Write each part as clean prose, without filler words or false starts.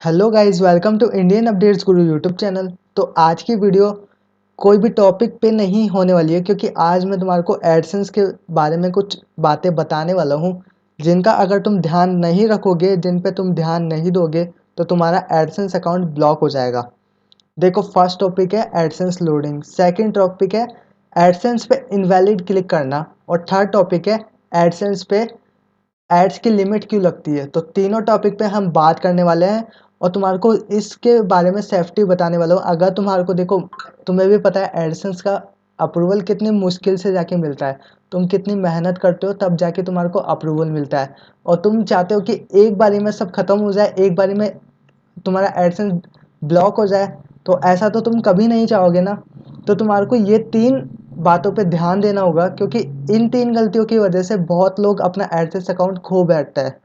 Hello guys, welcome to Indian updates Guru YouTube channel. तो आज की वीडियो कोई भी टॉपिक पे नहीं होने वाली है, क्योंकि आज मैं तुम्हारे को एडसेंस के बारे में कुछ बातें बताने वाला हूँ जिनका अगर तुम ध्यान नहीं रखोगे, जिन पे तुम ध्यान नहीं दोगे तो तुम्हारा एडसेंस अकाउंट ब्लॉक हो जाएगा। देखो, फर्स्ट टॉपिक है एडसेंस लोडिंग, सेकंड टॉपिक है एडसेंस पे इनवैलिड क्लिक करना, और थर्ड टॉपिक है एडसेंस पे एड्स की लिमिट क्यों लगती है। तो तीनों टॉपिक पे हम बात करने वाले हैं और तुम्हारे को इसके बारे में सेफ्टी बताने वाला हूँ। अगर तुम्हारे को, देखो, तुम्हें भी पता है एडसेंस का अप्रूवल कितनी मुश्किल से जाके मिलता है। तुम कितनी मेहनत करते हो तब जाके तुम्हारे को अप्रूवल मिलता है, और तुम चाहते हो कि एक बारी में सब खत्म हो जाए, एक बारी में तुम्हारा एडसेंस ब्लॉक हो जाए। तो ऐसा तो तुम कभी नहीं चाहोगे ना। तो तुम्हारे को ये तीन बातों पे ध्यान देना होगा, क्योंकि इन तीन गलतियों की वजह से बहुत लोग अपना एडसेंस अकाउंट खो बैठता है।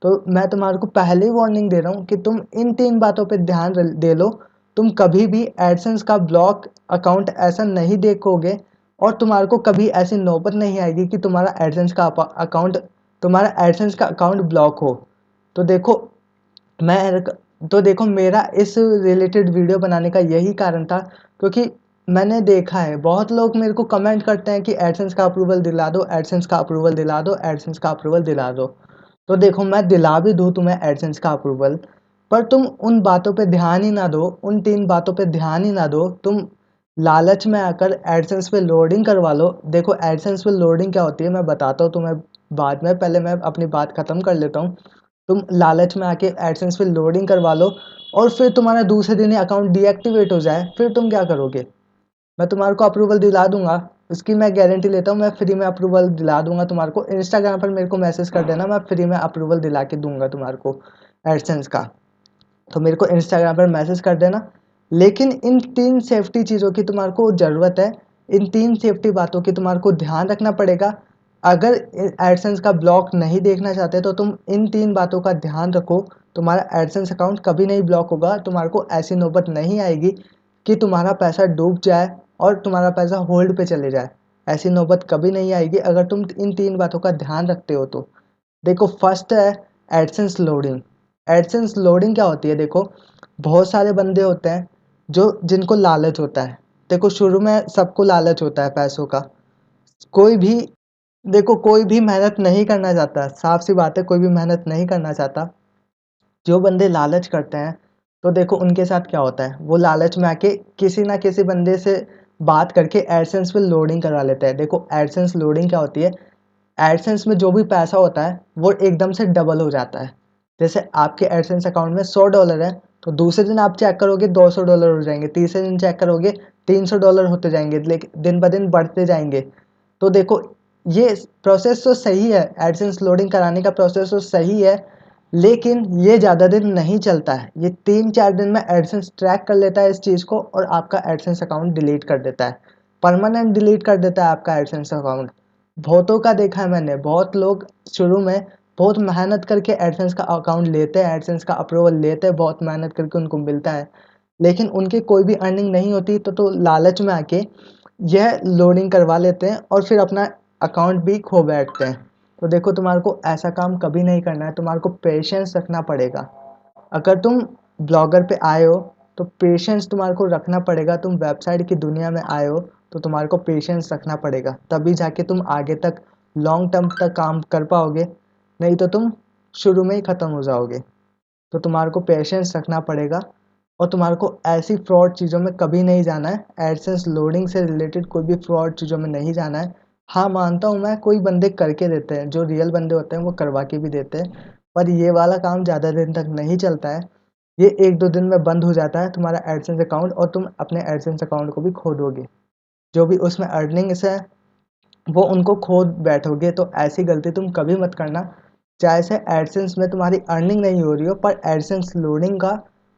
तो मैं तुम्हारे को पहले ही वार्निंग दे रहा हूँ कि तुम इन तीन बातों पे ध्यान दे लो। तुम कभी भी एडसेंस का ब्लॉक अकाउंट ऐसा नहीं देखोगे, और तुम्हारे को कभी ऐसी नौबत नहीं आएगी कि तुम्हारा एडसेंस का अकाउंट ब्लॉक हो। तो देखो, मैं तो देखो, मेरा इस रिलेटेड वीडियो बनाने का यही कारण था, क्योंकि मैंने देखा है बहुत लोग मेरे को कमेंट करते हैं कि एडसेंस का अप्रूवल दिला दो, एडसेंस का अप्रूवल दिला दो, एडसेंस का अप्रूवल दिला दो। तो देखो, मैं दिला भी दूँ तुम्हें एडसेंस का अप्रूवल, पर तुम उन बातों पे ध्यान ही ना दो, उन तीन बातों पे ध्यान ही ना दो। तुम लालच में आकर एडसेंस पे लोडिंग करवा लो। देखो, एडसेंस पे लोडिंग क्या होती है मैं बताता हूँ तुम्हें बाद में, पहले मैं अपनी बात ख़त्म कर लेता हूँ। तुम लालच में आके एडसेंस पे लोडिंग करवा लो, और फिर तुम्हारा दूसरे दिन ही अकाउंट डीएक्टिवेट हो जाए, फिर तुम क्या करोगे। मैं तुम्हारे को अप्रूवल दिला दूंगा, इसकी मैं गारंटी लेता हूँ। मैं फ्री में अप्रूवल दिला दूंगा तुम्हारे को। इंस्टाग्राम पर मेरे को मैसेज कर देना, मैं फ्री में अप्रूवल दिला के दूंगा तुम्हारे को एडसेंस का। तो मेरे को इंस्टाग्राम पर मैसेज कर देना। लेकिन इन तीन सेफ्टी चीज़ों की तुम्हारे को ज़रूरत है। इन तीन सेफ्टी बातों की तुम्हारे को ध्यान रखना पड़ेगा। अगर एडसेंस का ब्लॉक नहीं देखना चाहते तो तुम इन तीन बातों का ध्यान रखो। तुम्हारा एडसेंस अकाउंट कभी नहीं ब्लॉक होगा। तुम्हारे को ऐसी नौबत नहीं आएगी कि तुम्हारा पैसा डूब जाए और तुम्हारा पैसा होल्ड पे चले जाए। ऐसी नौबत कभी नहीं आएगी अगर तुम इन तीन बातों का ध्यान रखते हो तो। देखो, फर्स्ट है एडसेंस लोडिंग। एडसेंस लोडिंग क्या होती है? देखो, बहुत सारे बंदे होते हैं जो जिनको लालच होता है। देखो, शुरू में सबको लालच होता है पैसों का। कोई भी, देखो, कोई भी मेहनत नहीं करना चाहता, साफ सी बात है, कोई भी मेहनत नहीं करना चाहता। जो बंदे लालच करते हैं, तो देखो उनके साथ क्या होता है, वो लालच में आके किसी ना किसी बंदे से बात करके एडसेंस पे लोडिंग करवा लेते हैं। देखो, एडसेंस लोडिंग क्या होती है? एडसेंस में जो भी पैसा होता है वो एकदम से डबल हो जाता है। जैसे आपके एडसेंस अकाउंट में $100 है, तो दूसरे दिन आप चेक करोगे $200 हो जाएंगे, तीसरे दिन चेक करोगे $300 होते जाएंगे, लेकिन दिन ब दिन बढ़ते जाएंगे। तो देखो, ये प्रोसेस तो सही है, एडसेंस लोडिंग कराने का प्रोसेस तो सही है, लेकिन ये ज़्यादा दिन नहीं चलता है। ये 3-4 दिन में एडसेंस ट्रैक कर लेता है इस चीज़ को, और आपका एडसेंस अकाउंट डिलीट कर देता है। परमानेंट डिलीट कर देता है आपका एडसेंस अकाउंट। बहुतों का देखा है मैंने, बहुत लोग शुरू में बहुत मेहनत करके एडसेंस का अकाउंट लेते हैं, एडसेंस का अप्रूवल लेते हैं, बहुत मेहनत करके उनको मिलता है, लेकिन उनकी कोई भी अर्निंग नहीं होती। तो लालच में आके यह लोडिंग करवा लेते हैं और फिर अपना अकाउंट भी खो बैठते हैं। तो देखो, तुम्हारे को ऐसा काम कभी नहीं करना है, तुम्हारे को पेशेंस रखना पड़ेगा। अगर तुम ब्लॉगर पे आए हो तो पेशेंस तुम्हारे को रखना पड़ेगा। तुम वेबसाइट की दुनिया में आए हो तो तुम्हारे को पेशेंस रखना पड़ेगा, तभी जाके तुम आगे तक लॉन्ग टर्म तक काम कर पाओगे, नहीं तो तुम शुरू में ही ख़त्म हो जाओगे। तो तुम्हारे को पेशेंस रखना पड़ेगा, और तुम्हारे को ऐसी फ्रॉड चीज़ों में कभी नहीं जाना है। एडसेंस लोडिंग से रिलेटेड कोई भी फ्रॉड चीज़ों में नहीं जाना है। हाँ, मानता हूँ मैं, कोई बंदे करके देते हैं, जो रियल बंदे होते हैं वो करवा के भी देते हैं, पर ये वाला काम ज़्यादा दिन तक नहीं चलता है। ये 1-2 दिन में बंद हो जाता है तुम्हारा एडसेंस अकाउंट, और तुम अपने एडसेंस अकाउंट को भी खो दोगे। जो भी उसमें अर्निंग्स है वो उनको खो बैठोगे। तो ऐसी गलती तुम कभी मत करना। चाहे से एडसेंस में तुम्हारी अर्निंग नहीं हो रही हो, पर एडसेंस लोडिंग का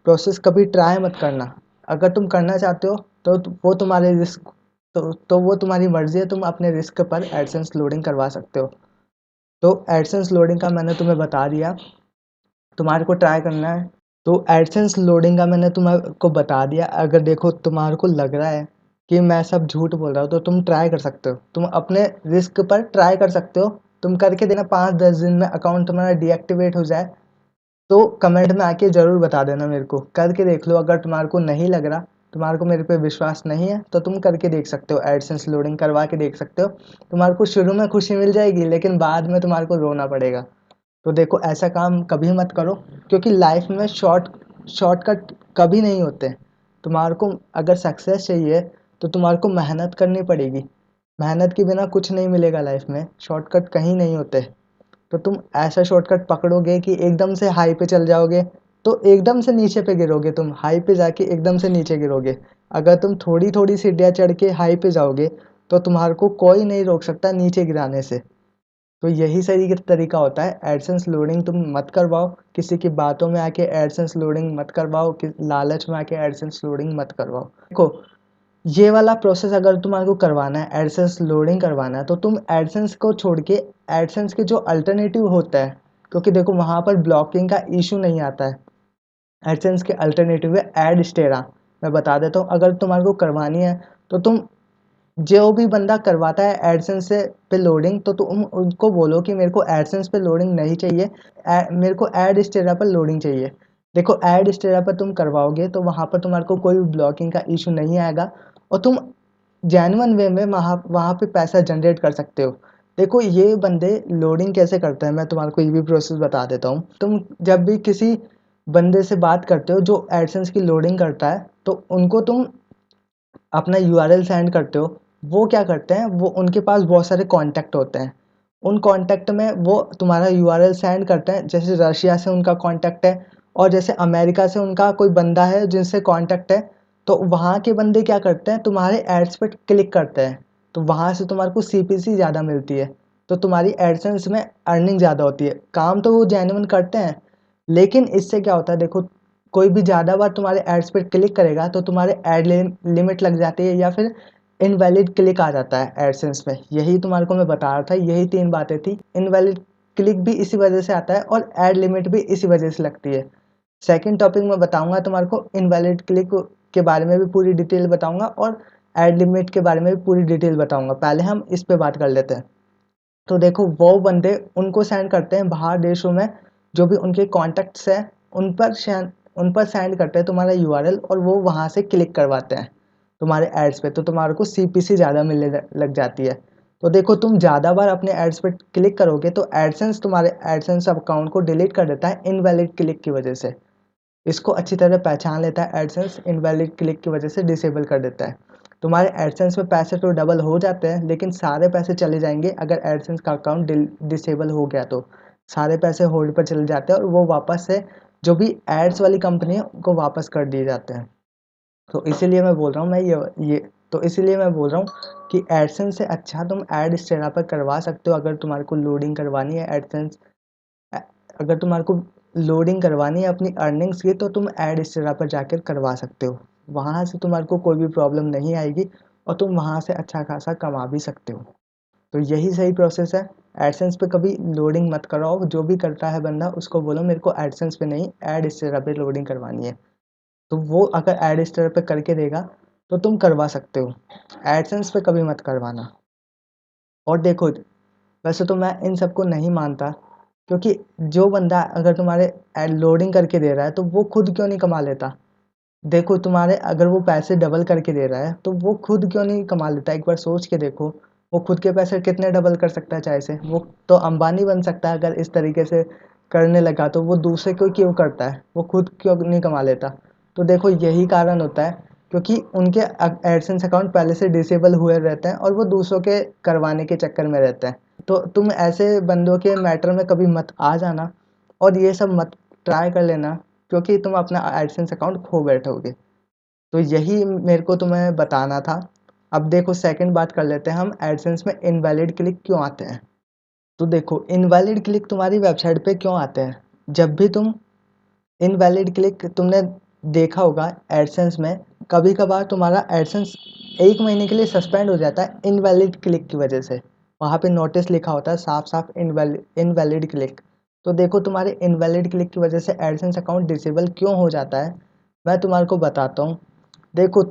प्रोसेस कभी ट्राई मत करना। अगर तुम करना चाहते हो तो वो तुम्हारे रिस्क, तो वो तुम्हारी मर्जी है, तुम अपने रिस्क पर एडसेंस लोडिंग करवा सकते हो। तो एडसेंस लोडिंग का मैंने तुम्हें बता दिया, तुम्हारे को ट्राई करना है। तो एडसेंस लोडिंग का मैंने तुम्हारे बता दिया। अगर देखो तुम्हारे को लग रहा है कि मैं सब झूठ बोल रहा हूँ, तो तुम ट्राई कर सकते हो, तुम अपने रिस्क पर ट्राई कर सकते हो। तुम करके देना, 5-10 दिन में अकाउंट तुम्हारा डीएक्टिवेट हो जाए, तो कमेंट में आके ज़रूर बता देना मेरे को, करके देख लो। अगर तुम्हारे को नहीं लग रहा, तुम्हारे को मेरे पे विश्वास नहीं है, तो तुम करके देख सकते हो, एडसेंस लोडिंग करवा के देख सकते हो। तुम्हारे को शुरू में खुशी मिल जाएगी, लेकिन बाद में तुम्हारे को रोना पड़ेगा। तो देखो, ऐसा काम कभी मत करो, क्योंकि लाइफ में शॉर्टकट कभी नहीं होते। तुम्हारे को अगर सक्सेस चाहिए तो तुम्हारे को मेहनत करनी पड़ेगी। मेहनत के बिना कुछ नहीं मिलेगा लाइफ में, शॉर्टकट कहीं नहीं होते। तो तुम ऐसा शॉर्टकट पकड़ोगे कि एकदम से हाई पे चल जाओगे, तो एकदम से नीचे पे गिरोगे। तुम हाई पे जाके एकदम से नीचे गिरोगे। अगर तुम थोड़ी थोड़ी सीढ़ियाँ चढ़ के हाई पे जाओगे, तो तुम्हारे को कोई नहीं रोक सकता नीचे गिराने से। तो यही सही तरीका होता है। एडसेंस लोडिंग तुम मत करवाओ, किसी की बातों में आके एडसेंस लोडिंग मत करवाओ, लालच में आके एडसेंस लोडिंग मत करवाओ। देखो, ये वाला प्रोसेस अगर तुम्हारे को करवाना है, एडसेंस लोडिंग करवाना है, तो तुम एडसेंस को छोड़ के एडसेंस के जो अल्टरनेटिव होता है, क्योंकि देखो वहाँ पर ब्लॉकिंग का इशू नहीं आता है। एडसेंस के अल्टरनेटिव है एडस्टेरा। मैं बता देता हूँ, अगर तुम्हारे को करवानी है तो तुम, जो भी बंदा करवाता है एडसेंस से पे लोडिंग, तो तुम उनको बोलो कि मेरे को एडसेंस पे लोडिंग नहीं चाहिए, मेरे को एड स्टेरा पर लोडिंग चाहिए। देखो, एड स्टेरा पर तुम करवाओगे तो वहाँ पर तुम्हारे को कोई ब्लॉकिंग का इशू नहीं आएगा, और तुम जेन्युइन वे में वहाँ वहाँ पे पैसा जनरेट कर सकते हो। देखो, ये बंदे लोडिंग कैसे करते हैं, मैं तुम्हारे को ये भी प्रोसेस बता देता हूँ। तुम जब भी किसी बंदे से बात करते हो जो एडसेंस की लोडिंग करता है, तो उनको तुम अपना यूआरएल सेंड करते हो। वो क्या करते हैं, वो उनके पास बहुत सारे कॉन्टैक्ट होते हैं। उन कॉन्टैक्ट में वो तुम्हारा यूआरएल सेंड करते हैं। जैसे रशिया से उनका कॉन्टैक्ट है, और जैसे अमेरिका से उनका कोई बंदा है जिनसे कॉन्टैक्ट है, तो वहाँ के बंदे क्या करते हैं, तुम्हारे एड्स पे क्लिक करते हैं। तो वहाँ से तुम्हारे को सीपीसी ज़्यादा मिलती है, तो तुम्हारी एडसेंस में अर्निंग ज़्यादा होती है। काम तो वो जेन्युइन करते हैं, लेकिन इससे क्या होता है, देखो, कोई भी ज़्यादा बार तुम्हारे एड्स पर क्लिक करेगा तो तुम्हारे एड लिमिट लग जाती है, या फिर इनवैलिड क्लिक आ जाता है एडसेंस में। यही तुम्हारे को मैं बता रहा था, यही 3 बातें थी। इनवैलिड क्लिक भी इसी वजह से आता है, और एड लिमिट भी इसी वजह से लगती है। सेकंड टॉपिक में बताऊंगा तुम्हारे को, इनवैलिड क्लिक के बारे में भी पूरी डिटेल बताऊंगा, और एड लिमिट के बारे में भी पूरी डिटेल बताऊंगा। पहले हम इस पे बात कर लेते हैं। तो देखो, वो बंदे उनको सेंड करते हैं बाहर देशों में, जो भी उनके कॉन्टैक्ट्स हैं उन पर सेंड करते हैं तुम्हारा यूआरएल, और वो वहाँ से क्लिक करवाते हैं तुम्हारे एड्स पे। तो तुम्हारे को सीपीसी ज़्यादा मिलने लग जाती है। तो देखो, तुम ज़्यादा बार अपने एड्स पे क्लिक करोगे तो एडसेंस तुम्हारे एडसेंस अकाउंट को डिलीट कर देता है इनवैलिड क्लिक की वजह से। इसको अच्छी तरह पहचान लेता है एडसेंस, इनवैलिड क्लिक की वजह से डिसेबल कर देता है। तुम्हारे एडसेंस में पैसे तो डबल हो जाते हैं, लेकिन सारे पैसे चले जाएंगे अगर एडसेंस का अकाउंट डिसेबल हो गया तो। सारे पैसे होल्ड पर चले जाते हैं, और वो वापस से जो भी एड्स वाली कंपनी है उनको वापस कर दिए जाते हैं। तो इसीलिए मैं बोल रहा हूँ, मैं ये तो इसीलिए मैं बोल रहा हूँ कि एडसेंस से अच्छा तुम एड स्टेरा पर करवा सकते हो। अगर तुम्हारे को लोडिंग करवानी है एडसेंस, अगर तुम्हारे को लोडिंग करवानी है अपनी अर्निंग्स की, तो तुम एड स्टेरा पर जाकर करवा सकते हो। वहाँ से तुम्हारे को कोई भी प्रॉब्लम नहीं आएगी, और तुम वहाँ से अच्छा खासा कमा भी सकते हो। तो यही सही प्रोसेस है। एडसेंस पे कभी लोडिंग मत कराओ। जो भी करता है बंदा, उसको बोलो मेरे को एडसेंस पे नहीं, एड स्टेरा पे लोडिंग करवानी है। तो वो अगर एड स्टेरा पे करके देगा तो तुम करवा सकते हो। एडसेंस पे कभी मत करवाना। और देखो, वैसे तो मैं इन सबको नहीं मानता, क्योंकि जो बंदा अगर तुम्हारे एड लोडिंग करके दे रहा है, तो वो खुद क्यों नहीं कमा लेता। देखो, तुम्हारे अगर वो पैसे डबल करके दे रहा है, तो वो खुद क्यों नहीं कमा लेता। एक बार सोच के देखो, वो खुद के पैसे कितने डबल कर सकता है चाहे से। वो तो अंबानी बन सकता है अगर इस तरीके से करने लगा, तो वो दूसरे को क्यों करता है, वो खुद क्यों नहीं कमा लेता। तो देखो, यही कारण होता है, क्योंकि उनके एडसेंस अकाउंट पहले से डिसेबल हुए रहते हैं, और वो दूसरों के करवाने के चक्कर में रहते हैं। तो तुम ऐसे बंदों के मैटर में कभी मत आ जाना, और ये सब मत ट्राई कर लेना, क्योंकि तुम अपना एडसेंस अकाउंट खो बैठोगे। तो यही मेरे को तुम्हें बताना था। अब देखो, सेकंड बात कर लेते हैं हम, एडसेंस में इनवैलिड क्लिक क्यों आते हैं। तो देखो, इनवैलिड क्लिक तुम्हारी वेबसाइट पे क्यों आते हैं। जब भी तुम इनवैलिड क्लिक, तुमने देखा होगा एडसेंस में, कभी कभार तुम्हारा एडसेंस 1 महीने के लिए सस्पेंड हो जाता है इनवैलिड क्लिक की वजह से। वहाँ पे नोटिस लिखा होता है साफ साफ, इनवैलिड क्लिक। तो देखो, तुम्हारे इनवैलिड क्लिक की वजह से एडसेंस अकाउंट डिसेबल क्यों हो जाता है, मैं तुम्हारे को बताता हूँ। देखो,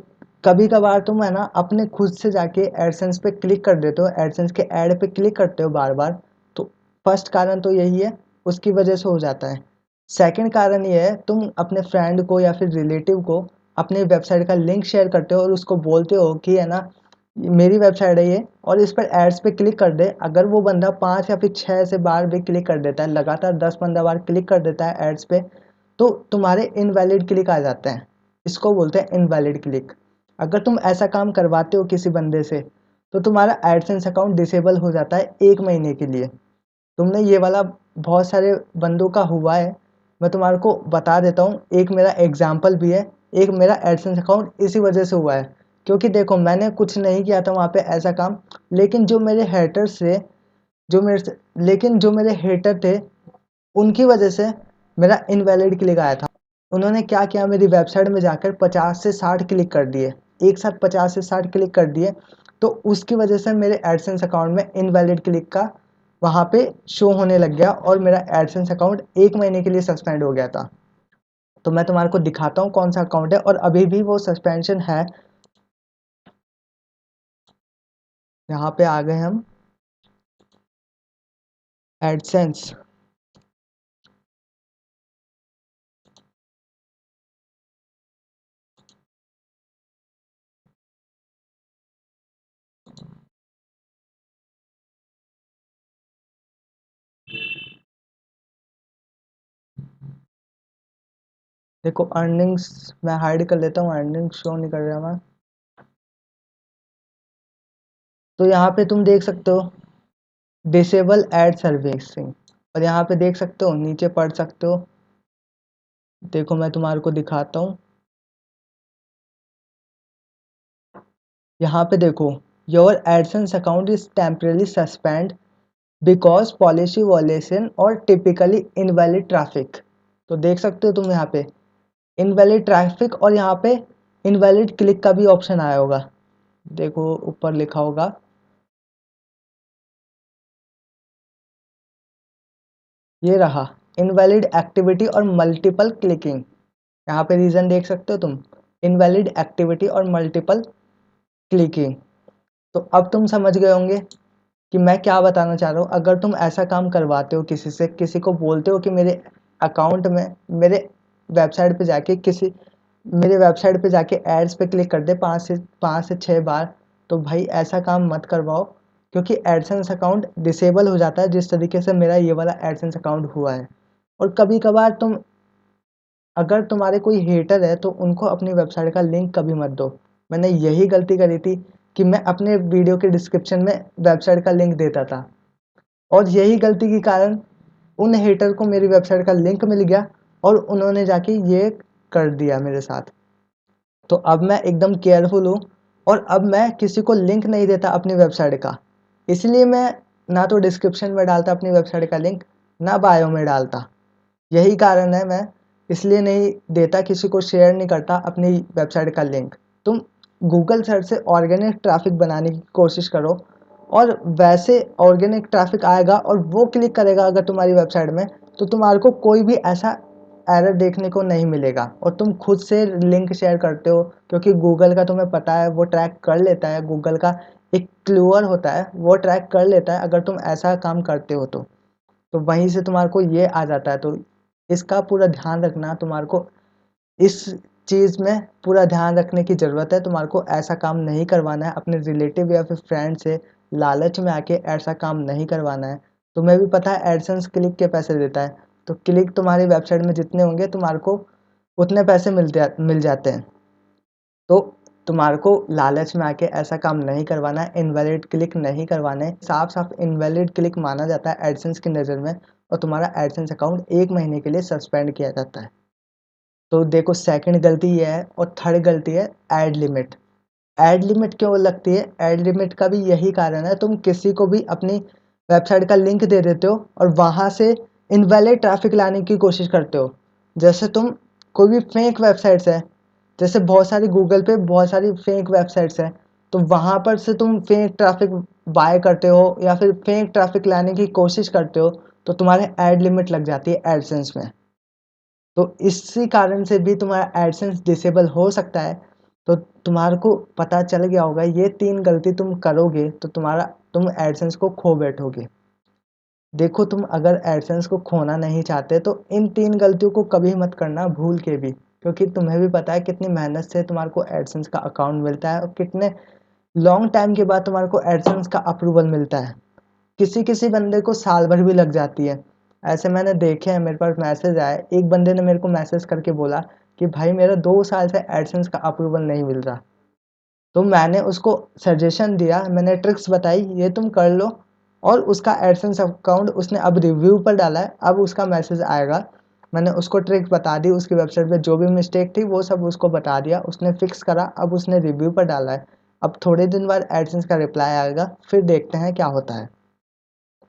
कभी कभार तुम है ना अपने खुद से जाके एडसेंस पे क्लिक कर देते हो, एडसेंस के ऐड पे क्लिक करते हो बार बार। तो फर्स्ट कारण तो यही है, उसकी वजह से हो जाता है। सेकंड कारण ये है, तुम अपने फ्रेंड को या फिर रिलेटिव को अपनी वेबसाइट का लिंक शेयर करते हो और उसको बोलते हो कि है ना, मेरी वेबसाइट है ये, और इस पर एड्स पे क्लिक कर दे। अगर वो बंदा 5 या फिर 6 से बार भी क्लिक कर देता है, लगातार 10-15 बार क्लिक कर देता है एड्स पे, तो तुम्हारे इनवैलिड क्लिक आ जाते हैं। इसको बोलते हैं इनवैलिड क्लिक। अगर तुम ऐसा काम करवाते हो किसी बंदे से, तो तुम्हारा एडसेंस अकाउंट डिसेबल हो जाता है 1 महीने के लिए। तुमने ये वाला बहुत सारे बंदों का हुआ है। मैं तुम्हारे को बता देता हूँ, एक मेरा एग्जाम्पल भी है। एक मेरा एडसेंस अकाउंट इसी वजह से हुआ है, क्योंकि देखो मैंने कुछ नहीं किया था वहाँ पे ऐसा काम, लेकिन जो मेरे हेटर्स थे, जो मेरे से लेकिन जो मेरे हेटर थे, उनकी वजह से मेरा इनवैलिड क्लिक आया था। उन्होंने क्या किया, मेरी वेबसाइट में जाकर 50 से 60 क्लिक कर दिए, एक साथ 50 से 60 क्लिक कर दिए। तो उसकी वजह से मेरे एडसेंस अकाउंट में इनवैलिड क्लिक का वहाँ पे शो होने लग गया और मेरा एडसेंस अकाउंट 1 महीने के लिए सस्पेंड हो गया था। तो मैं तुम्हारे को दिखाता हूँ कौन सा अकाउंट है, और अभी भी वो सस्पेंशन है। यहाँ पे आ गए हम एडसेंस। देखो अर्निंग्स मैं हाइड कर लेता हूँ, अर्निंग्स शो नहीं कर रहा मैं। तो यहाँ पे तुम देख सकते हो डिसेबल एड सर्विसिंग, और यहाँ पे देख सकते हो, नीचे पढ़ सकते हो। देखो मैं तुम्हारे को दिखाता हूँ, यहाँ पे देखो, your AdSense account is temporarily suspend because policy वॉलेशन और टिपिकली इनवैलिड ट्रैफिक। तो देख सकते हो तुम यहाँ पे इनवैलिड ट्रैफिक, और यहाँ पे इनवैलिड क्लिक का भी ऑप्शन आया होगा। देखो ऊपर लिखा होगा, ये रहा, इनवैलिड एक्टिविटी और मल्टीपल क्लिकिंग। यहाँ पे रीजन देख सकते हो तुम, इनवैलिड एक्टिविटी और मल्टीपल क्लिकिंग। तो अब तुम समझ गए होंगे कि मैं क्या बताना चाह रहा हूँ। अगर तुम ऐसा काम करवाते हो किसी से, किसी को बोलते हो कि मेरे अकाउंट में, वेबसाइट पे जाके किसी मेरे वेबसाइट पे जाके एड्स पे क्लिक कर दे 5 से 6 बार, तो भाई ऐसा काम मत करवाओ, क्योंकि एडसेंस अकाउंट डिसेबल हो जाता है, जिस तरीके से मेरा ये वाला एडसेंस अकाउंट हुआ है। और कभी कभार तुम, अगर तुम्हारे कोई हेटर है, तो उनको अपनी वेबसाइट का लिंक कभी मत दो। मैंने यही गलती करी थी कि मैं अपने वीडियो के डिस्क्रिप्शन में वेबसाइट का लिंक देता था, और यही गलती के कारण उन हेटर को मेरी वेबसाइट का लिंक मिल गया और उन्होंने जाके ये कर दिया मेरे साथ। तो अब मैं एकदम केयरफुल हूँ, और अब मैं किसी को लिंक नहीं देता अपनी वेबसाइट का। इसलिए मैं ना तो डिस्क्रिप्शन में डालता अपनी वेबसाइट का लिंक, ना बायो में डालता। यही कारण है, मैं इसलिए नहीं देता, किसी को शेयर नहीं करता अपनी वेबसाइट का लिंक। तुम गूगल सर्च से ऑर्गेनिक ट्रैफिक बनाने की कोशिश करो, और वैसे ऑर्गेनिक ट्रैफिक आएगा और वो क्लिक करेगा अगर तुम्हारी वेबसाइट में, तो तुम्हारे को कोई भी ऐसा एरर देखने को नहीं मिलेगा। और तुम खुद से लिंक शेयर करते हो, क्योंकि गूगल का तुम्हें पता है, वो ट्रैक कर लेता है। गूगल का एक क्लूअर होता है, वो ट्रैक कर लेता है अगर तुम ऐसा काम करते हो तो वहीं से तुम्हारे को ये आ जाता है। तो इसका पूरा ध्यान रखना तुम्हारे को, इस चीज़ में पूरा ध्यान रखने की ज़रूरत है। तुम्हारे को ऐसा काम नहीं करवाना है, अपने रिलेटिव या फिर फ्रेंड से लालच में आके ऐसा काम नहीं करवाना है। तुम्हें भी पता है एडसेंस क्लिक के पैसे देता है, तो क्लिक तुम्हारी वेबसाइट में जितने होंगे तुम्हारे को उतने पैसे मिल जाते हैं। तो तुम्हारे को लालच में आके ऐसा काम नहीं करवाना है, इनवैलिड क्लिक नहीं करवाने। साफ साफ इनवैलिड क्लिक माना जाता है एडसेंस की नज़र में, और तुम्हारा एडसेंस अकाउंट 1 महीने के लिए सस्पेंड किया जाता है। तो देखो सेकंड गलती ये है, और थर्ड गलती है ऐड लिमिट। ऐड लिमिट क्यों लगती है? ऐड लिमिट का भी यही कारण है, तुम किसी को भी अपनी वेबसाइट का लिंक दे देते हो और वहाँ से इनवैलिड ट्रैफिक लाने की कोशिश करते हो। जैसे तुम कोई भी फेक वेबसाइट्स है, जैसे बहुत सारी गूगल पे बहुत सारी फेक वेबसाइट्स हैं, तो वहाँ पर से तुम फेक ट्रैफिक बाय करते हो या फिर फेक ट्रैफिक लाने की कोशिश करते हो, तो तुम्हारे ऐड लिमिट लग जाती है एडसेंस में। तो इसी कारण से भी तुम्हारा एडसेंस डिसेबल हो सकता है। तो तुम्हारे को पता चल गया होगा, ये 3 गलती तुम करोगे तो तुम एडसेंस को खो बैठोगे। देखो तुम अगर एडसेंस को खोना नहीं चाहते तो इन 3 गलतियों को कभी मत करना भूल के भी, क्योंकि तुम्हें भी पता है कितनी मेहनत से तुम्हारे को एडसेंस का अकाउंट मिलता है और कितने लॉन्ग टाइम के बाद तुम्हारे को एडसेंस का अप्रूवल मिलता है। किसी-किसी बंदे को साल भर भी लग जाती है। ऐसे मैंने देखे हैं, मेरे पास मैसेज आए, एक बंदे ने मेरे को मैसेज करके बोला कि भाई मेरा 2 साल से एडसेंस का अप्रूवल नहीं मिल रहा। तो मैंने उसको सजेशन दिया, मैंने ट्रिक्स बताई, ये तुम कर लो और उसका एडसेंस अकाउंट उसने अब रिव्यू पर डाला है, अब उसका मैसेज आएगा। मैंने उसको ट्रिक्स बता दी, उसकी वेबसाइट पे जो भी मिस्टेक थी वो सब उसको बता दिया, उसने फिक्स करा, अब उसने रिव्यू पर डाला है। अब थोड़े दिन बाद एडसेंस का रिप्लाई आएगा, फिर देखते हैं क्या होता है।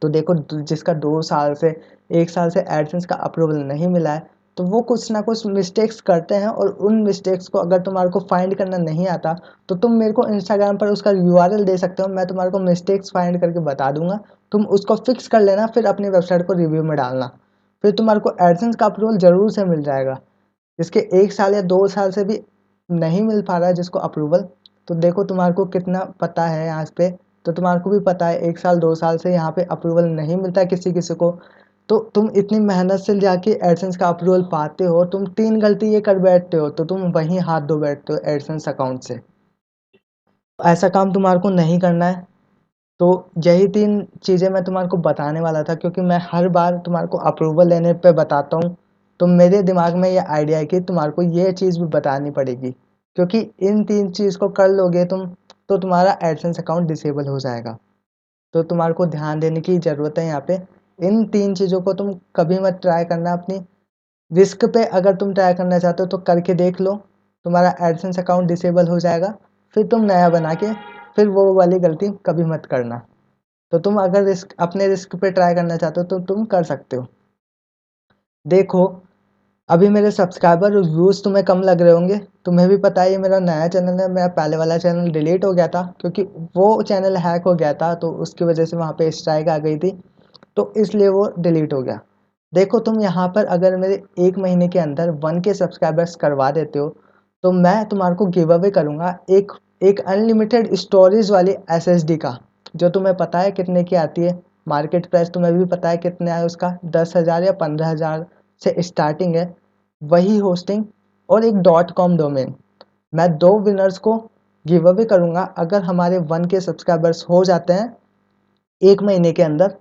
तो देखो जिसका 2 साल से 1 साल से एडसेंस का अप्रूवल नहीं मिला है, तो वो कुछ ना कुछ मिस्टेक्स करते हैं और उन मिस्टेक्स को अगर तुम्हारे को फाइंड करना नहीं आता, तो तुम मेरे को इंस्टाग्राम पर उसका यूआरएल दे सकते हो, मैं तुम्हारे को मिस्टेक्स फाइंड करके बता दूँगा। तुम उसको फिक्स कर लेना, फिर अपनी वेबसाइट को रिव्यू में डालना। फिर तुम्हारे को एडसेंस का अप्रूवल ज़रूर से मिल जाएगा। जिसके 1 साल या 2 साल से भी नहीं मिल पा रहा है जिसको अप्रूवल, तो देखो तुम्हारे को कितना पता है यहाँ पे, तो तुम्हारे को भी पता है 1 साल 2 साल से यहाँ पे अप्रूवल नहीं मिलता है किसी-किसी को। तो तुम इतनी मेहनत से जाके एडसेंस का अप्रूवल पाते हो, तुम 3 गलती ये कर बैठते हो, तो तुम वहीं हाथ धो बैठते हो एडसेंस अकाउंट से। ऐसा काम तुम्हारे को नहीं करना है। तो यही 3 चीज़ें मैं तुम्हारे को बताने वाला था, क्योंकि मैं हर बार तुम्हारे को अप्रूवल लेने पे बताता हूँ। तो मेरे दिमाग में ये आइडिया है कि तुम्हारे को ये चीज़ भी बतानी पड़ेगी, क्योंकि इन 3 चीज़ को कर लोगे तुम, तो तुम्हारा एडसेंस अकाउंट डिसेबल हो जाएगा। तो तुम्हारे को ध्यान देने की ज़रूरत है यहाँ पे। इन 3 चीज़ों को तुम कभी मत ट्राई करना, अपनी रिस्क पे अगर तुम ट्राई करना चाहते हो तो करके देख लो, तुम्हारा एडसेंस अकाउंट डिसेबल हो जाएगा। फिर तुम नया बना के फिर वो वाली गलती कभी मत करना। तो तुम अगर अपने रिस्क पे ट्राई करना चाहते हो तो तुम कर सकते हो। देखो अभी मेरे सब्सक्राइबर और व्यूज़ तुम्हें कम लग रहे होंगे, तुम्हें भी पता है ये मेरा नया चैनल है, मेरा पहले वाला चैनल डिलीट हो गया था क्योंकि वो चैनल हैक हो गया था, तो उसकी वजह से वहाँ पे स्ट्राइक आ गई थी, तो इसलिए वो डिलीट हो गया। देखो तुम यहाँ पर अगर मेरे 1 महीने के अंदर 1 के सब्सक्राइबर्स करवा देते हो, तो मैं तुम्हारे को गिव अवे करूँगा एक एक अनलिमिटेड स्टोरेज वाली एसएसडी का, जो तुम्हें पता है कितने की आती है। मार्केट प्राइस तुम्हें भी पता है कितने है उसका, 10,000 या 15,000 से स्टार्टिंग है। वही होस्टिंग और एक डॉट कॉम डोमेन, मैं 2 विनर्स को गिव अवे करूँगा अगर हमारे 1 के सब्सक्राइबर्स हो जाते हैं 1 महीने के अंदर।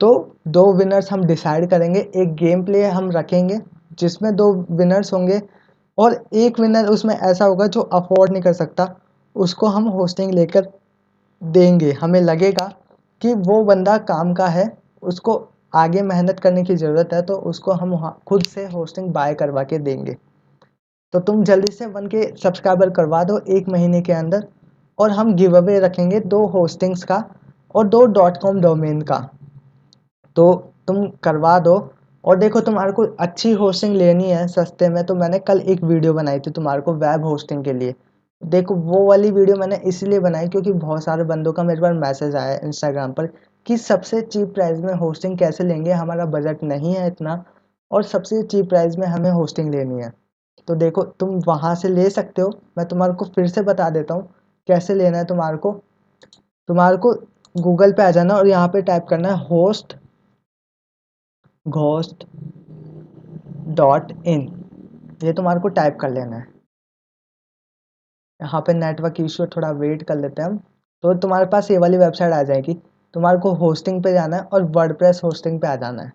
तो 2 विनर्स हम डिसाइड करेंगे, एक गेम प्ले हम रखेंगे जिसमें 2 विनर्स होंगे और एक विनर उसमें ऐसा होगा जो अफोर्ड नहीं कर सकता, उसको हम होस्टिंग लेकर देंगे। हमें लगेगा कि वो बंदा काम का है, उसको आगे मेहनत करने की ज़रूरत है, तो उसको हम खुद से होस्टिंग बाय करवा के देंगे। तो तुम जल्दी से 1 के सब्सक्राइबर करवा दो 1 महीने के अंदर, और हम गिव अवे रखेंगे 2 होस्टिंग्स का और 2 डॉट कॉम डोमेन का। तो तुम करवा दो। और देखो तुम्हारे को अच्छी होस्टिंग लेनी है सस्ते में, तो मैंने कल एक वीडियो बनाई थी तुम्हारे को वेब होस्टिंग के लिए। देखो वो वाली वीडियो मैंने इसलिए बनाई क्योंकि बहुत सारे बंदों का मेरे पास मैसेज आया है इंस्टाग्राम पर कि सबसे चीप प्राइस में होस्टिंग कैसे लेंगे, हमारा बजट नहीं है इतना और सबसे चीप प्राइस में हमें होस्टिंग लेनी है। तो देखो तुम वहाँ से ले सकते हो, मैं तुम्हारे को फिर से बता देता हूँ कैसे लेना है तुम्हारे को गूगल पे आ जाना और यहाँ पे टाइप करना है घोस्ट डॉट इन, ये तुम्हारे को टाइप कर लेना है। यहाँ पे नेटवर्क इशू, थोड़ा वेट कर लेते हैं हम। तो तुम्हारे पास ये वाली वेबसाइट आ जाएगी, तुम्हारे को होस्टिंग पे जाना है और वर्डप्रेस होस्टिंग पे आ जाना है।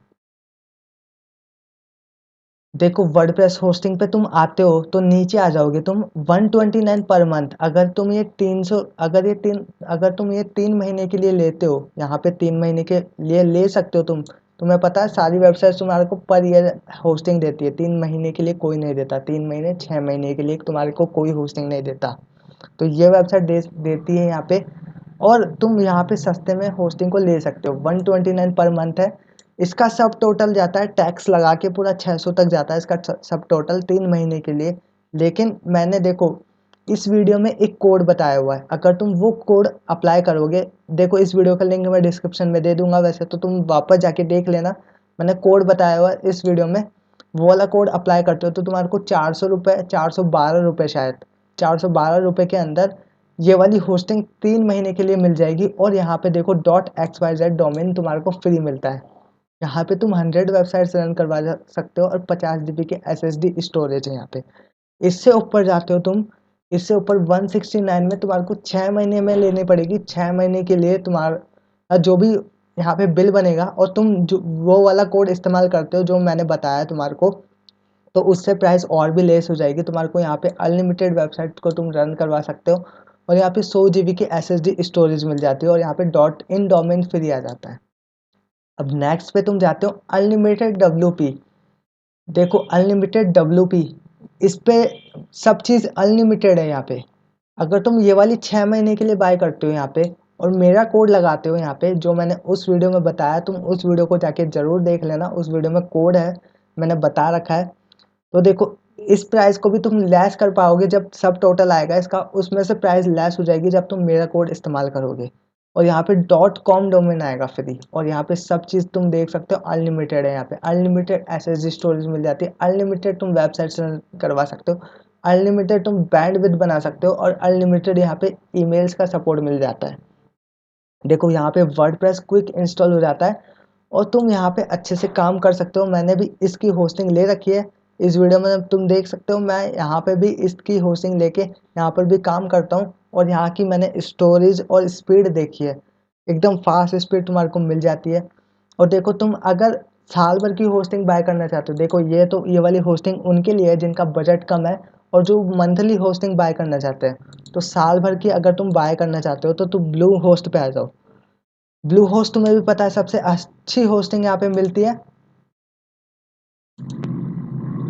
देखो वर्डप्रेस होस्टिंग पे तुम आते हो तो नीचे आ जाओगे तुम 129 पर मंथ। अगर तुम ये 300 अगर तुम ये 3 महीने के लिए लेते हो, यहाँ पे 3 महीने के लिए ले सकते हो तुम। तुम्हें पता है सारी वेबसाइट तुम्हारे को पर ईयर होस्टिंग देती है, 3 महीने के लिए कोई नहीं देता, 3 महीने 6 महीने के लिए तुम्हारे को कोई होस्टिंग नहीं देता। तो ये वेबसाइट देती है यहाँ पे, और तुम यहाँ पे सस्ते में होस्टिंग को ले सकते हो। 129 पर मंथ है। इसका सब टोटल जाता है टैक्स लगा के पूरा 600 तक जाता है इसका सब टोटल 3 महीने के लिए। लेकिन मैंने देखो इस वीडियो में एक कोड बताया हुआ है, अगर तुम वो कोड अप्लाई करोगे, देखो इस वीडियो का लिंक मैं डिस्क्रिप्शन में दे दूंगा, वैसे तो तुम वापस जाके देख लेना, मैंने कोड बताया हुआ है इस वीडियो में। वो वाला कोड अप्लाई करते हो तो तुम्हारे को 400 रुपये, 412 रुपये शायद, 412 रुपये के अंदर ये वाली होस्टिंग 3 महीने के लिए मिल जाएगी। और यहाँ पे देखो .xyz डोमेन तुम्हारे को फ्री मिलता है। यहाँ पे तुम 100 वेबसाइट्स रन करवा सकते हो और 50 GB के SSD स्टोरेज है यहाँ पे। इससे ऊपर जाते हो तुम, इससे ऊपर 169 में तुम्हारे को 6 महीने में लेनी पड़ेगी। 6 महीने के लिए तुम्हारा जो भी यहाँ पे बिल बनेगा, और तुम जो वो वाला कोड इस्तेमाल करते हो जो मैंने बताया तुम्हारे को, तो उससे प्राइस और भी लेस हो जाएगी। तुम्हारे को यहाँ पे अनलिमिटेड वेबसाइट को तुम रन करवा सकते हो, और यहाँ पे 100 GB की SSD स्टोरेज मिल जाती है, और यहाँ पे .in डोमेन फ्री आ जाता है। अब नेक्स्ट पे तुम जाते हो अनलिमिटेड WP। देखो अनलिमिटेड WP, इस पे सब चीज़ अनलिमिटेड है यहाँ पे। अगर तुम ये वाली 6 महीने के लिए बाय करते हो यहाँ पे, और मेरा कोड लगाते हो यहाँ पे, जो मैंने उस वीडियो में बताया, तुम उस वीडियो को जाके ज़रूर देख लेना, उस वीडियो में कोड है, मैंने बता रखा है। तो देखो इस प्राइस को भी तुम लेस कर पाओगे जब सब टोटल आएगा इसका, उसमें से प्राइस लेस हो जाएगी जब तुम मेरा कोड इस्तेमाल करोगे। और यहाँ पे .com डोमेन आएगा फ्री, और यहाँ पे सब चीज़ तुम देख सकते हो अनलिमिटेड है। यहाँ पे अनलिमिटेड SSD स्टोरेज मिल जाती है, अनलिमिटेड तुम वेबसाइट रन करवा सकते हो, अनलिमिटेड तुम बैंडविड्थ बना सकते हो, और अनलिमिटेड यहाँ पे ईमेल्स का सपोर्ट मिल जाता है। देखो यहाँ पे वर्डप्रेस क्विक इंस्टॉल हो जाता है, और तुम यहाँ पे अच्छे से काम कर सकते हो। मैंने भी इसकी होस्टिंग ले रखी है, इस वीडियो में तुम देख सकते हो। मैं यहाँ पे भी इसकी होस्टिंग लेके यहाँ पर भी काम करता हूँ, और यहाँ की मैंने स्टोरेज और स्पीड देखी है, एकदम फास्ट स्पीड तुम्हारे को मिल जाती है। और देखो तुम अगर साल भर की होस्टिंग बाय करना चाहते हो, देखो ये वाली होस्टिंग उनके लिए है जिनका बजट कम है, और जो मंथली होस्टिंग बाय करना चाहते हैं। तो साल भर की अगर तुम बाय करना चाहते हो तो तुम ब्लू होस्ट पे आ जाओ। ब्लू होस्ट तुम्हें भी पता है सबसे अच्छी होस्टिंग यहाँ पे मिलती है।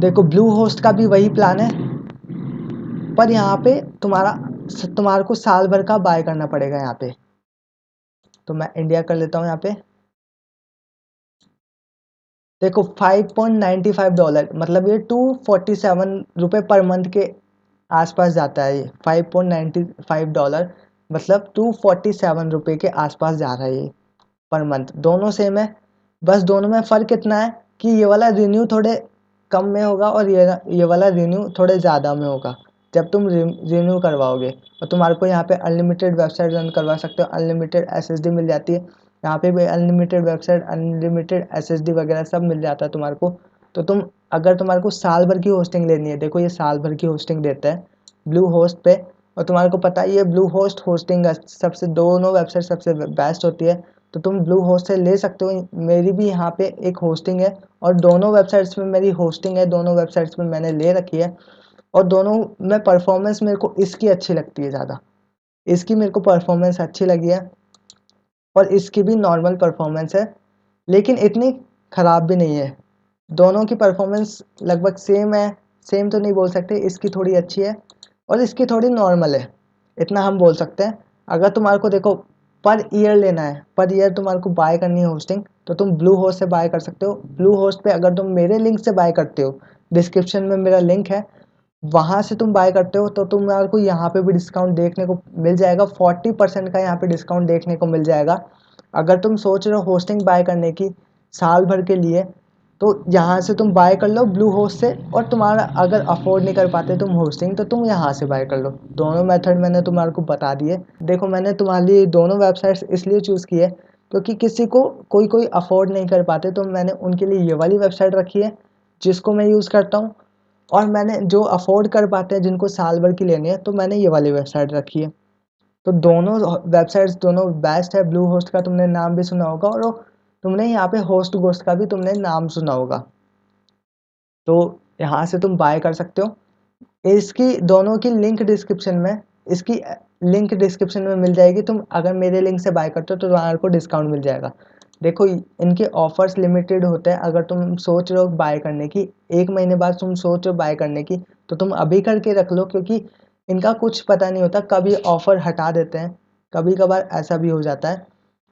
देखो ब्लू होस्ट का भी वही प्लान है, पर यहाँ पे तुम्हारे को साल भर का बाय करना पड़ेगा यहाँ पे। तो मैं इंडिया कर लेता हूँ यहाँ पे। देखो $5.95, मतलब ये $247 पर मंथ के आसपास जाता है। ये $5.95 मतलब $247 के आसपास जा रहा है ये पर मंथ। दोनों सेम है, बस दोनों में फ़र्क इतना है कि ये वाला रिन्यू थोड़े कम में होगा, और ये वाला रिन्यू थोड़े ज़्यादा में होगा जब तुम रिन्यू करवाओगे। और तुम्हारे को यहाँ पे अनलिमिटेड वेबसाइट रन करवा सकते हो, अनलिमिटेड SSD मिल जाती है यहाँ पे भी, अनलिमिटेड वेबसाइट, अनलिमिटेड SSD वगैरह सब मिल जाता है तुम्हारे को। तो तुम अगर तुम्हारे को साल भर की होस्टिंग लेनी है, देखो ये साल भर की होस्टिंग देता है ब्लू होस्ट पे, और तुम्हारे को पता है ये ब्लू होस्ट होस्टिंग सबसे, दोनों वेबसाइट सबसे बेस्ट होती है। तो तुम ब्लू होस्ट से ले सकते हो। मेरी भी यहाँ पे एक होस्टिंग है, और दोनों वेबसाइट्स में मेरी होस्टिंग है, दोनों वेबसाइट्स में मैंने ले रखी है, और दोनों में परफॉर्मेंस मेरे को इसकी अच्छी लगती है ज़्यादा। इसकी मेरे को परफॉर्मेंस अच्छी लगी है, और इसकी भी नॉर्मल परफॉर्मेंस है, लेकिन इतनी ख़राब भी नहीं है। दोनों की परफॉर्मेंस लगभग सेम है, सेम तो नहीं बोल सकते, इसकी थोड़ी अच्छी है और इसकी थोड़ी नॉर्मल है, इतना हम बोल सकते हैं। अगर तुम्हारे को देखो पर ईयर लेना है, पर ईयर तुम्हारे को बाय करनी है होस्टिंग, तो तुम ब्लू होस्ट से बाय कर सकते हो। ब्लू होस्ट पे अगर तुम मेरे लिंक से बाय करते हो, डिस्क्रिप्शन में मेरा लिंक है, वहाँ से तुम बाय करते हो, तो तुम्हारे को यहाँ पे भी डिस्काउंट देखने को मिल जाएगा। 40% का यहाँ पे डिस्काउंट देखने को मिल जाएगा। अगर तुम सोच रहे हो होस्टिंग बाय करने की साल भर के लिए, तो यहाँ से तुम बाय कर लो ब्लू होस्ट से, और तुम्हारा अगर अफोर्ड नहीं कर पाते तुम होस्टिंग, तो तुम यहाँ से बाय कर लो। दोनों मेथड मैंने तुम्हारे को बता दिए। देखो मैंने तुम्हारे लिए दोनों वेबसाइट्स इसलिए चूज़ की है क्योंकि किसी को कोई अफोर्ड नहीं कर पाते, तो मैंने उनके लिए ये वाली वेबसाइट रखी है जिसको मैं यूज़ करता हूँ। और मैंने जो अफोर्ड कर पाते हैं, जिनको साल भर की लेनी है, तो मैंने ये वाली वेबसाइट रखी है। तो दोनों वेबसाइट्स दोनों बेस्ट है। ब्लू होस्ट का तुमने नाम भी सुना होगा, और तुमने यहाँ पे होस्ट गोस्ट का भी तुमने नाम सुना होगा। तो यहाँ से तुम बाय कर सकते हो। इसकी दोनों की लिंक डिस्क्रिप्शन में, इसकी लिंक डिस्क्रिप्शन में मिल जाएगी। तुम अगर मेरे लिंक से बाय करते हो तो तुम्हारे को डिस्काउंट मिल जाएगा। देखो इनके ऑफर्स लिमिटेड होते हैं। अगर तुम सोच रहे हो बाय करने की, 1 महीने बाद तुम सोच रहे हो बाय करने की, तो तुम अभी करके रख लो, क्योंकि इनका कुछ पता नहीं होता, कभी ऑफ़र हटा देते हैं, कभी कभार ऐसा भी हो जाता है।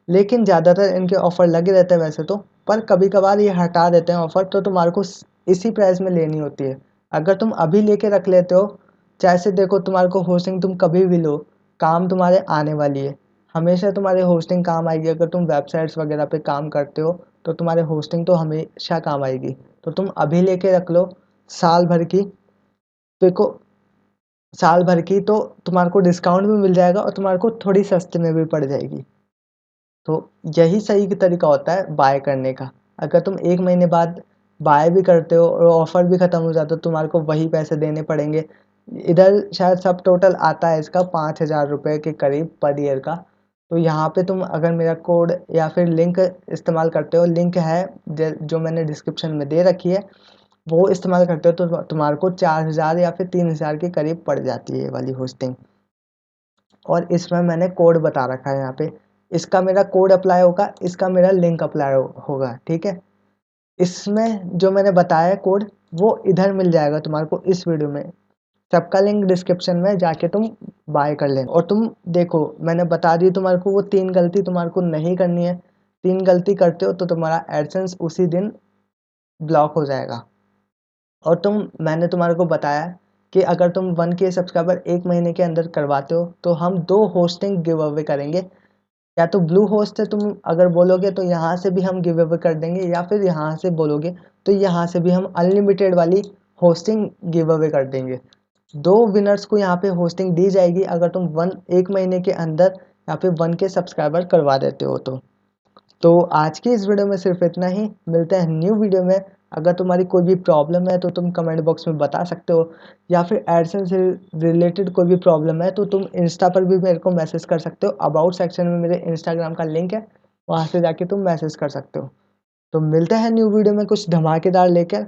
लेकिन ज़्यादातर इनके ऑफ़र लगे रहते हैं वैसे तो, पर कभी कभार ये हटा देते हैं ऑफ़र, तो तुम्हारे को इसी प्राइस में लेनी होती है। अगर तुम अभी लेके रख लेते हो, जैसे देखो तुम्हारे को होस्टिंग तुम कभी भी लो, काम तुम्हारे आने वाली है, हमेशा तुम्हारे होस्टिंग काम आएगी। अगर तुम वेबसाइट्स वगैरह पे काम करते हो तो तुम्हारे होस्टिंग तो हमेशा काम आएगी। तो तुम अभी लेके रख लो साल भर की। देखो साल भर की तो तुम्हारे को डिस्काउंट भी मिल जाएगा, और तुम्हारे को थोड़ी सस्ते में भी पड़ जाएगी। तो यही सही तरीका होता है बाय करने का। अगर तुम 1 महीने बाद बाय भी करते हो और ऑफ़र भी ख़त्म हो जाता है तो तुम्हारे को वही पैसे देने पड़ेंगे। इधर शायद सब टोटल आता है इसका 5,000 रुपये के करीब पर ईयर का। तो यहाँ पे तुम अगर मेरा कोड या फिर लिंक इस्तेमाल करते हो, लिंक है जो मैंने डिस्क्रिप्शन में दे रखी है, वो इस्तेमाल करते हो तो तुम्हारे को 4,000 या फिर 3,000 के करीब पड़ जाती है ये वाली होस्टिंग। और इसमें मैंने कोड बता रखा है यहाँ पे, इसका मेरा कोड अप्लाई होगा, इसका मेरा लिंक अप्लाई होगा, ठीक है। इसमें जो मैंने बताया है कोड, वो इधर मिल जाएगा तुम्हारे को इस वीडियो में। सबका लिंक डिस्क्रिप्शन में जाके तुम बाय कर लेना। और तुम देखो मैंने बता दी तुम्हारे को, वो 3 गलती तुम्हारे को नहीं करनी है। 3 गलती करते हो तो तुम्हारा एडसेंस उसी दिन ब्लॉक हो जाएगा। और मैंने तुम्हारे को बताया कि अगर तुम 1K सब्सक्राइबर 1 महीने के अंदर करवाते हो तो हम 2 होस्टिंग गिव अवे करेंगे। या तो ब्लू होस्ट से तुम अगर बोलोगे तो यहाँ से भी हम गिव अवे कर देंगे, या फिर यहाँ से बोलोगे तो यहाँ से भी हम अनलिमिटेड वाली होस्टिंग गिव अवे कर देंगे। 2 विनर्स को यहाँ पे होस्टिंग दी जाएगी अगर तुम 1 महीने के अंदर या फिर 1K सब्सक्राइबर करवा देते हो तो आज की इस वीडियो में सिर्फ इतना ही। मिलते हैं न्यू वीडियो में। अगर तुम्हारी कोई भी प्रॉब्लम है तो तुम कमेंट बॉक्स में बता सकते हो, या फिर एडसेंस से रिलेटेड कोई भी प्रॉब्लम है तो तुम इंस्टा पर भी मेरे को मैसेज कर सकते हो। अबाउट सेक्शन में मेरे इंस्टाग्राम का लिंक है, वहाँ से जाके तुम मैसेज कर सकते हो। तो मिलते हैं न्यू वीडियो में कुछ धमाकेदार लेकर।